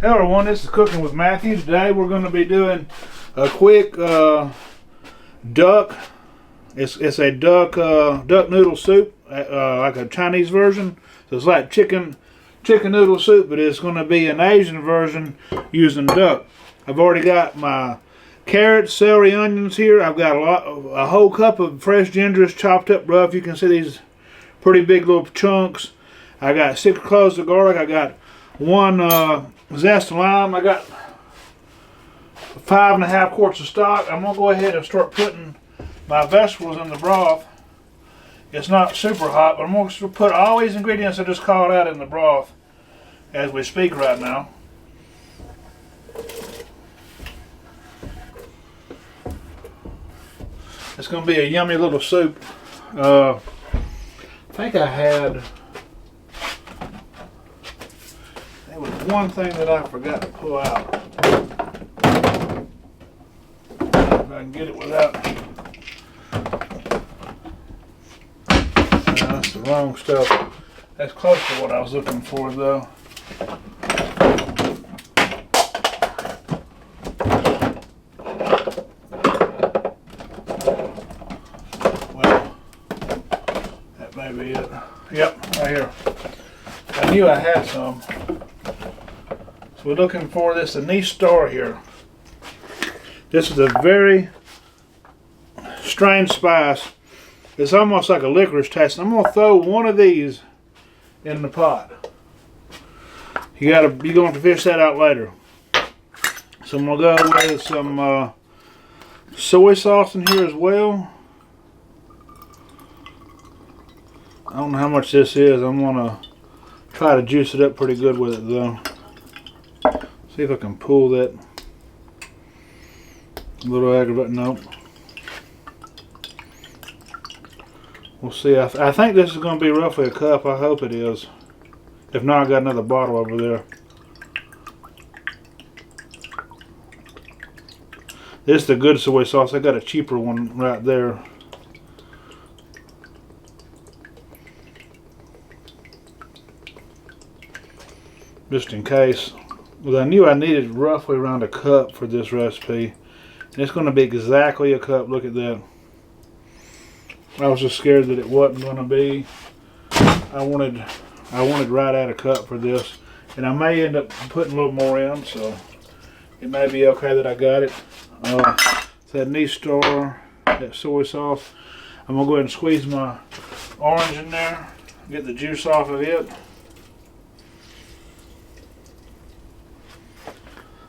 Hello everyone, this is Cooking with Matthew. Today we're going to be doing a quick duck. It's a duck noodle soup, like a Chinese version. So it's like chicken noodle soup, but it's going to be an Asian version using duck. I've already got my carrots, celery, onions here. I've got a whole cup of fresh ginger chopped up rough. You can see these pretty big little chunks. I got 6 cloves of garlic. I got 1 zest of lime. I got 5½ quarts of stock. I'm going to go ahead and start putting my vegetables in the broth. It's not super hot, but I'm going to put all these ingredients I just called out in the broth as we speak right now. It's going to be a yummy little soup. I think I had... There was one thing that I forgot to pull out. If I can get it without... That's the wrong stuff. That's close to what I was looking for though. Well, that may be it. Yep, right here. I knew I had some. So we're looking for this anise star here. This is a very strange spice. It's almost like a licorice taste. I'm gonna throw one of these in the pot. You're going to have to fish that out later. So I'm gonna go with some soy sauce in here as well. I don't know how much this is. I'm gonna try to juice it up pretty good with it though. See if I can pull that little aggravating. Nope. We'll see. I think this is going to be roughly a cup. I hope it is. If not, I got another bottle over there. This is the good soy sauce. I got a cheaper one right there. Just in case. Well, I knew I needed roughly around a cup for this recipe. And it's going to be exactly a cup. Look at that. I was just scared that it wasn't going to be. I wanted right at a cup for this, and I may end up putting a little more in, so it may be okay that I got it. That anise star, that soy sauce. I'm gonna go ahead and squeeze my orange in there, get the juice off of it.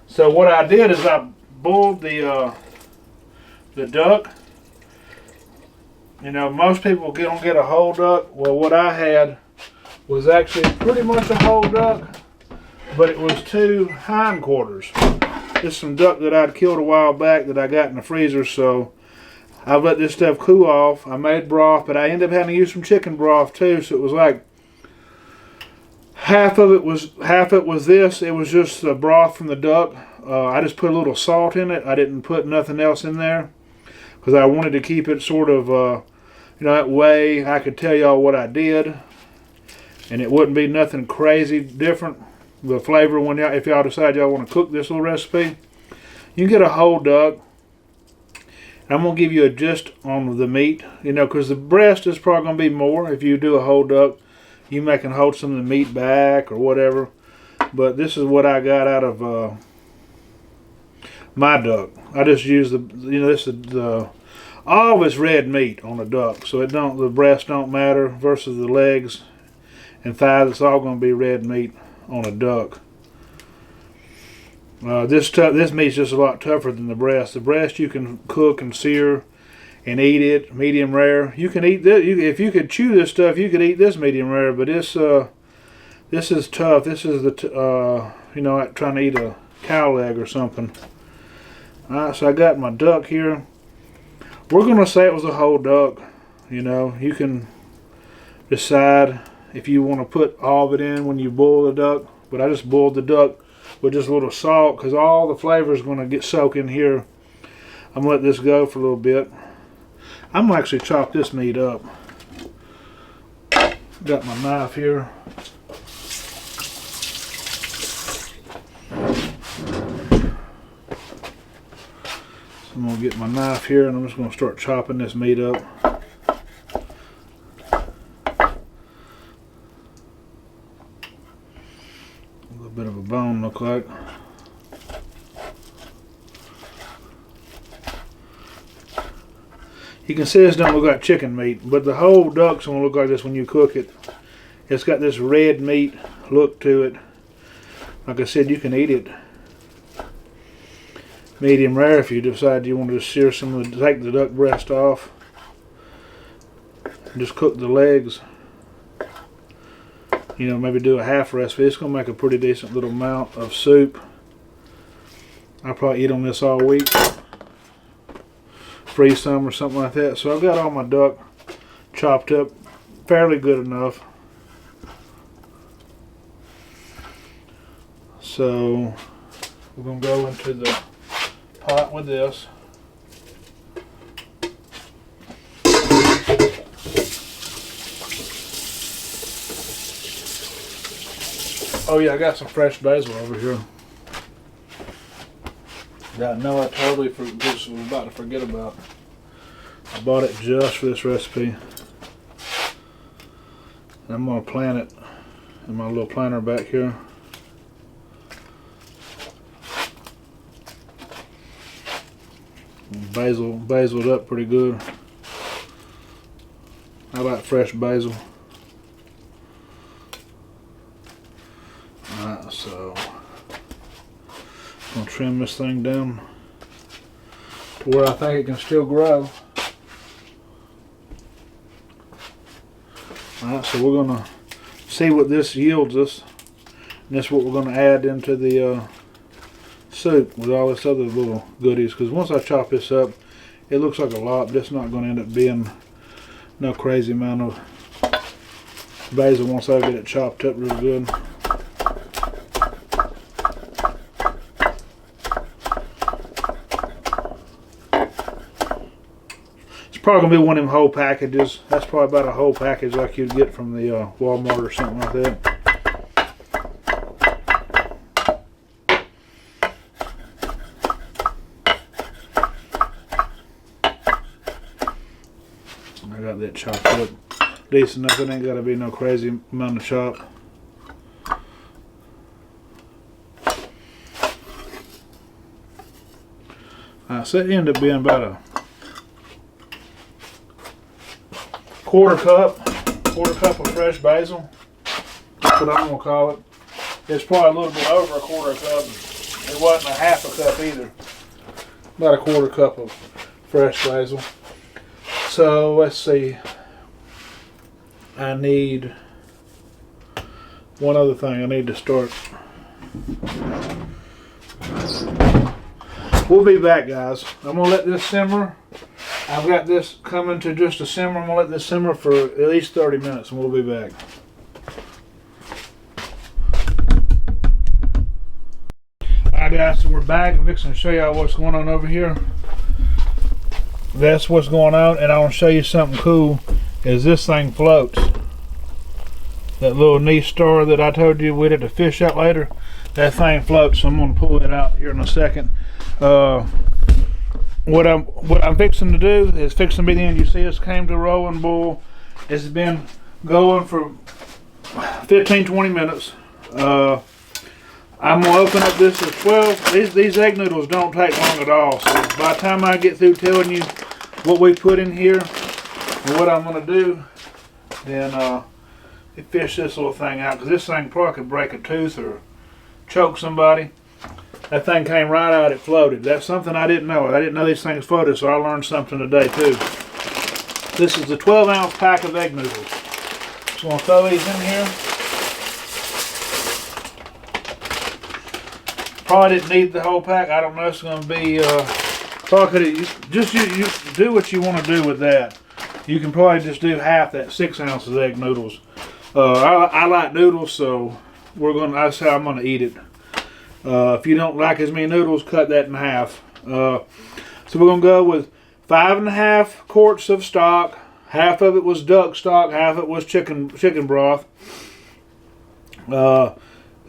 So what I did is I boiled the duck. You know, most people don't get a whole duck. Well, what I had was actually pretty much a whole duck, but it was 2 hindquarters. This is some duck that I'd killed a while back that I got in the freezer, so I've let this stuff cool off. I made broth, but I ended up having to use some chicken broth too, so it was like half it was this. It was just the broth from the duck. I just put a little salt in it. I didn't put nothing else in there, because I wanted to keep it sort of, you know, that way I could tell y'all what I did, and it wouldn't be nothing crazy different. The flavor, if y'all decide y'all want to cook this little recipe, you can get a whole duck. And I'm going to give you a gist on the meat, you know, because the breast is probably going to be more. If you do a whole duck, you may can hold some of the meat back or whatever. But this is what I got out of my duck. I just use this is all of it's red meat on the duck, so the breast don't matter versus the legs and thighs. It's all going to be red meat on a duck. This meat's just a lot tougher than the breast. The breast you can cook and sear and eat it medium rare. You can eat this if you could chew this stuff. You could eat this medium rare, but this is tough. This is you know, like trying to eat a cow leg or something. Alright, so I got my duck here. We're going to say it was a whole duck. You know, you can decide if you want to put all of it in when you boil the duck. But I just boiled the duck with just a little salt, because all the flavor is going to get soaked in here. I'm going to let this go for a little bit. I'm going to actually chop this meat up. Got my knife here. I'm going to get my knife here and I'm just going to start chopping this meat up. A little bit of a bone, look like. You can see this don't look like chicken meat, but the whole duck's going to look like this when you cook it. It's got this red meat look to it. Like I said, you can eat it medium rare if you decide you want to just sear some of the, take the duck breast off and just cook the legs. You know, maybe do a half recipe. It's going to make a pretty decent little amount of soup. I'll probably eat on this all week. Freeze some or something like that. So I've got all my duck chopped up fairly good enough. So we're going to go into the pot with this. Oh yeah, I got some fresh basil over here. Yeah, no, I totally was about to forget about. I bought it just for this recipe. And I'm going to plant it in my little planter back here. Basiled up pretty good. I like fresh basil. Alright, so I'm going to trim this thing down to where I think it can still grow. Alright, so we're going to see what this yields us. And that's what we're going to add into the soup with all this other little goodies, because once I chop this up it looks like a lot, but it's not going to end up being no crazy amount of basil once I get it chopped up real good. It's probably going to be one of them whole packages. That's probably about a whole package like you'd get from the Walmart or something like that. I got that chopped up decent enough. It ain't got to be no crazy amount of chop. So it ended up being about a quarter cup of fresh basil. That's what I'm going to call it. It's probably a little bit over a quarter cup. It wasn't a half a cup either. About a quarter cup of fresh basil. So let's see, I need one other thing I need to start. We'll be back, guys. I'm going to let this simmer. I've got this coming to just a simmer. I'm going to let this simmer for at least 30 minutes and we'll be back. Alright guys, so we're back. I'm fixing to show y'all what's going on over here. That's what's going on, and I want to show you something cool. Is this thing floats. That little niche star that I told you we'd have to fish out later, that thing floats. So I'm going to pull it out here in a second. What I'm fixing to do is fixing to be the end. You see, this came to rolling boil. It's been going for 15-20 minutes. I'm going to open up this at 12. These egg noodles don't take long at all. So by the time I get through telling you what we put in here and what I'm going to do, then fish this little thing out. Because this thing probably could break a tooth or choke somebody. That thing came right out, it floated. That's something I didn't know. I didn't know these things floated, so I learned something today too. This is a 12-ounce pack of egg noodles. So I'm going to throw these in here. Probably didn't need the whole pack. I don't know. It's going to be. Probably could just you do what you want to do with that. You can probably just do half that 6 ounces egg noodles. I like noodles, so that's how I'm going to eat it. If you don't like as many noodles, cut that in half. So we're going to go with 5.5 quarts of stock. Half of it was duck stock. Half of it was chicken broth.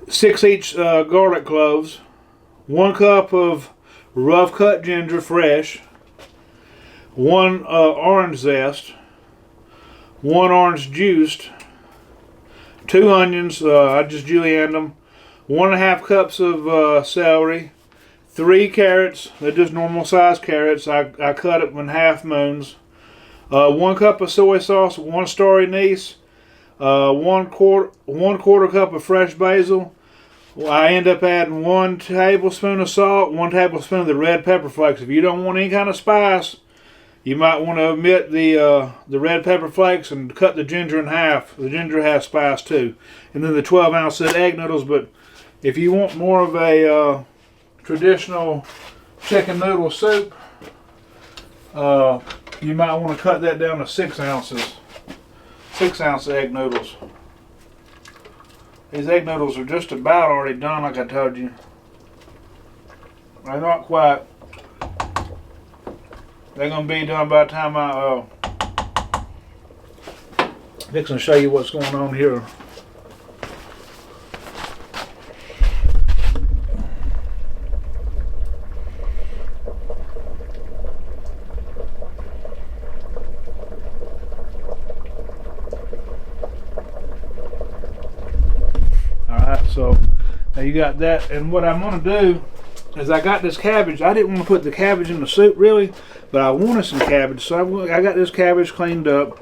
6 each garlic cloves. 1 cup of rough cut ginger fresh. 1 orange zest, 1 orange juiced, 2 onions, I just julienned them, 1.5 cups of celery, 3 carrots, they're just normal size carrots, I cut them in half moons, 1 cup of soy sauce, 1 star anise, 1/4 cup of fresh basil. I end up adding 1 tablespoon of salt, 1 tablespoon of the red pepper flakes. If you don't want any kind of spice, you might want to omit the red pepper flakes and cut the ginger in half. The ginger has spice too. And then the 12-ounce egg noodles. But if you want more of a traditional chicken noodle soup, you might want to cut that down to 6 ounces. 6-ounce egg noodles. These egg noodles are just about already done, like I told you. They're not quite. They're going to be done by the time I'm fixing to show you what's going on here. So now you got that, and what I'm going to do is I got this cabbage. I didn't want to put the cabbage in the soup really, but I wanted some cabbage, so I got this cabbage cleaned up.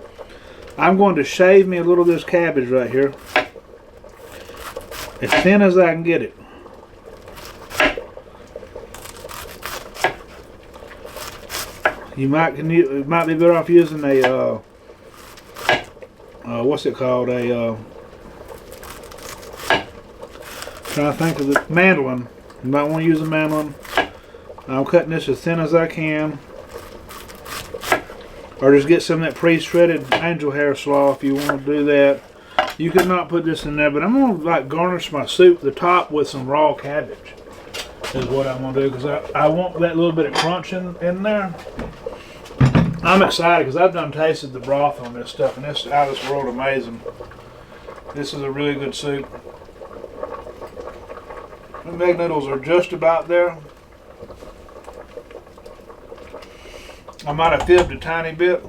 I'm going to shave me a little of this cabbage right here, as thin as I can get it. You might be better off using a what's it called, trying to think of the mandolin. You might want to use a mandolin. I'm cutting this as thin as I can, or just get some of that pre-shredded angel hair slaw if you want to do that. You could not put this in there, but I'm going to like garnish my soup the top with some raw cabbage is what I'm going to do, because I want that little bit of crunch in there. I'm excited because I've done tasted the broth on this stuff, and it's out of this world amazing. This is a really good soup. The egg noodles are just about there. I might have fibbed a tiny bit.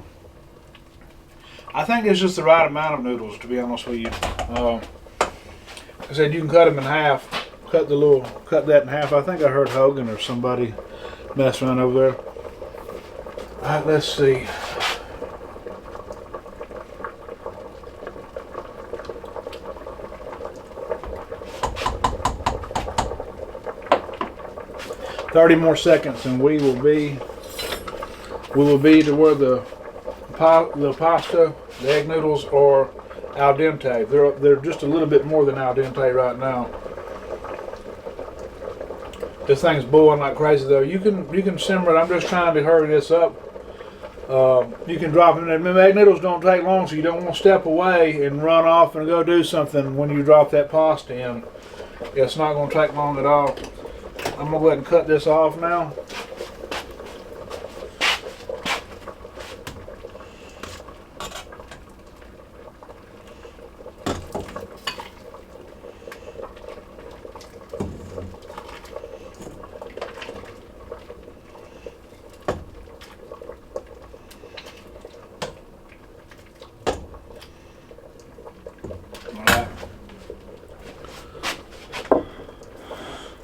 I think it's just the right amount of noodles, to be honest with you. I said you can cut them in half. Cut that in half. I think I heard Hogan or somebody mess around over there. All right, let's see. "30 more seconds and we will be to where the pasta, the egg noodles are al dente. They're just a little bit more than al dente right now. This thing's boiling like crazy though. You can simmer it. I'm just trying to hurry this up. You can drop them in there. Egg noodles don't take long, so you don't want to step away and run off and go do something when you drop that pasta in. It's not going to take long at all. I'm going to go ahead and cut this off now.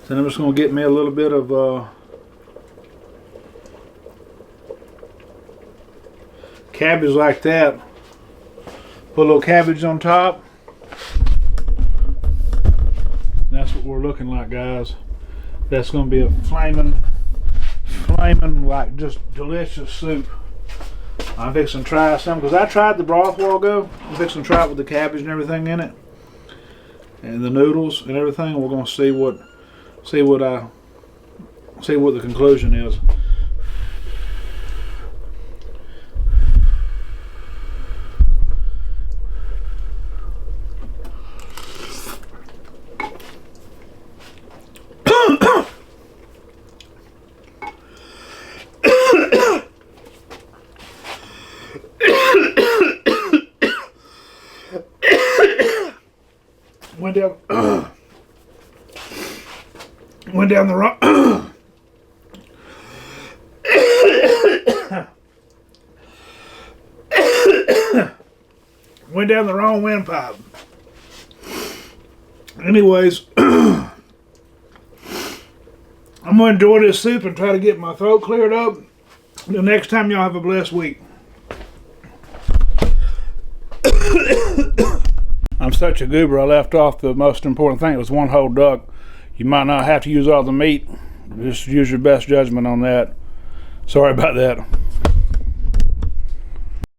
Then I'm just going to get me a little bit of cabbage like that. Put a little cabbage on top. That's what we're looking like, guys. That's going to be a flaming, like just delicious soup. I'm fixing to try some, because I tried the broth a while ago. I'm fixing to try it with the cabbage and everything in it, and the noodles and everything. We're going to see what the conclusion is. Went down the wrong Went down the wrong windpipe. Anyways, I'm going to enjoy this soup and try to get my throat cleared up. Until next time, y'all have a blessed week. I'm such a goober, I left off the most important thing. It was one whole duck. You might not have to use all the meat. Just use your best judgment on that. Sorry about that.